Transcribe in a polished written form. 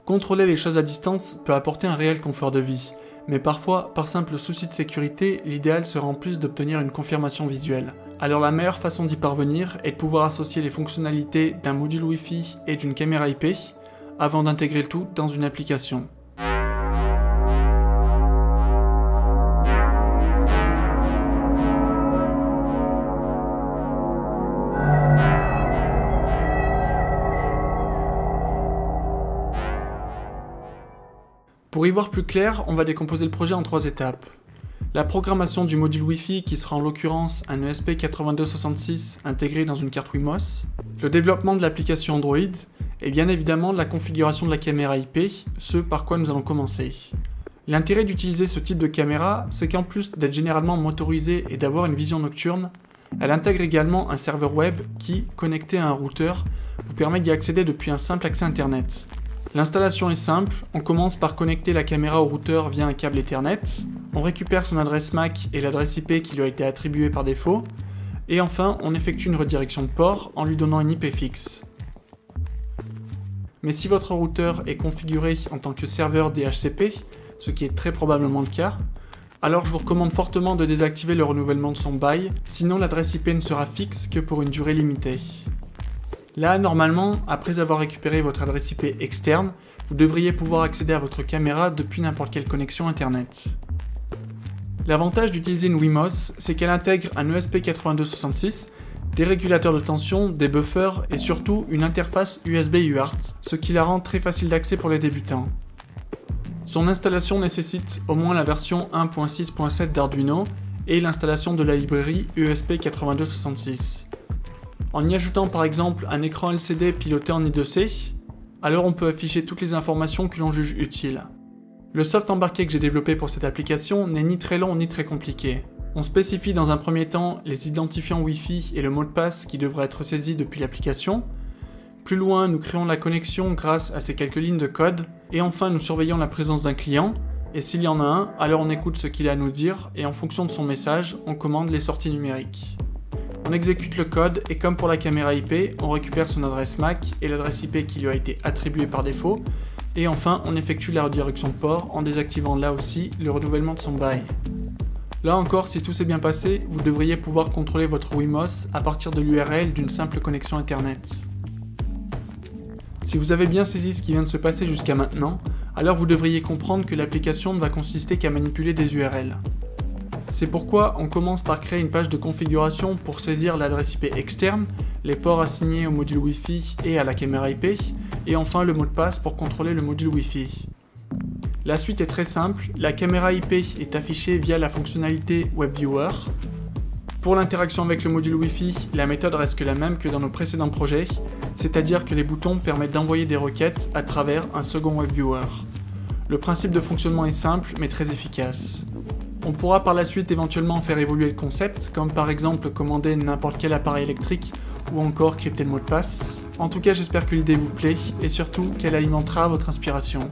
Contrôler les choses à distance peut apporter un réel confort de vie, mais parfois, par simple souci de sécurité, l'idéal serait en plus d'obtenir une confirmation visuelle. Alors la meilleure façon d'y parvenir est de pouvoir associer les fonctionnalités d'un module Wi-Fi et d'une caméra IP avant d'intégrer le tout dans une application. Pour y voir plus clair, on va décomposer le projet en 3 étapes. La programmation du module Wi-Fi qui sera en l'occurrence un ESP8266 intégré dans une carte Wimos, le développement de l'application Android et bien évidemment la configuration de la caméra IP, ce par quoi nous allons commencer. L'intérêt d'utiliser ce type de caméra, c'est qu'en plus d'être généralement motorisée et d'avoir une vision nocturne, elle intègre également un serveur web qui, connecté à un routeur, vous permet d'y accéder depuis un simple accès internet. L'installation est simple, on commence par connecter la caméra au routeur via un câble Ethernet, on récupère son adresse MAC et l'adresse IP qui lui a été attribuée par défaut, et enfin on effectue une redirection de port en lui donnant une IP fixe. Mais si votre routeur est configuré en tant que serveur DHCP, ce qui est très probablement le cas, alors je vous recommande fortement de désactiver le renouvellement de son bail, sinon l'adresse IP ne sera fixe que pour une durée limitée. Là, normalement, après avoir récupéré votre adresse IP externe, vous devriez pouvoir accéder à votre caméra depuis n'importe quelle connexion internet. L'avantage d'utiliser une Wimos, c'est qu'elle intègre un ESP8266, des régulateurs de tension, des buffers et surtout une interface USB UART, ce qui la rend très facile d'accès pour les débutants. Son installation nécessite au moins la version 1.6.7 d'Arduino et l'installation de la librairie ESP8266. En y ajoutant par exemple un écran LCD piloté en I2C, alors on peut afficher toutes les informations que l'on juge utiles. Le soft embarqué que j'ai développé pour cette application n'est ni très long ni très compliqué. On spécifie dans un premier temps les identifiants Wi-Fi et le mot de passe qui devraient être saisis depuis l'application. Plus loin, nous créons la connexion grâce à ces quelques lignes de code. Et enfin, nous surveillons la présence d'un client. Et s'il y en a un, alors on écoute ce qu'il a à nous dire et en fonction de son message, on commande les sorties numériques. On exécute le code et comme pour la caméra IP, on récupère son adresse MAC et l'adresse IP qui lui a été attribuée par défaut. Et enfin, on effectue la redirection de port en désactivant là aussi le renouvellement de son bail. Là encore, si tout s'est bien passé, vous devriez pouvoir contrôler votre Wimos à partir de l'URL d'une simple connexion internet. Si vous avez bien saisi ce qui vient de se passer jusqu'à maintenant, alors vous devriez comprendre que l'application ne va consister qu'à manipuler des URL. C'est pourquoi on commence par créer une page de configuration pour saisir l'adresse IP externe, les ports assignés au module Wi-Fi et à la caméra IP, et enfin le mot de passe pour contrôler le module Wi-Fi. La suite est très simple, la caméra IP est affichée via la fonctionnalité WebViewer. Pour l'interaction avec le module Wi-Fi, la méthode reste la même que dans nos précédents projets, c'est-à-dire que les boutons permettent d'envoyer des requêtes à travers un second WebViewer. Le principe de fonctionnement est simple mais très efficace. On pourra par la suite éventuellement faire évoluer le concept, comme par exemple commander n'importe quel appareil électrique ou encore crypter le mot de passe. En tout cas, j'espère que l'idée vous plaît et surtout qu'elle alimentera votre inspiration.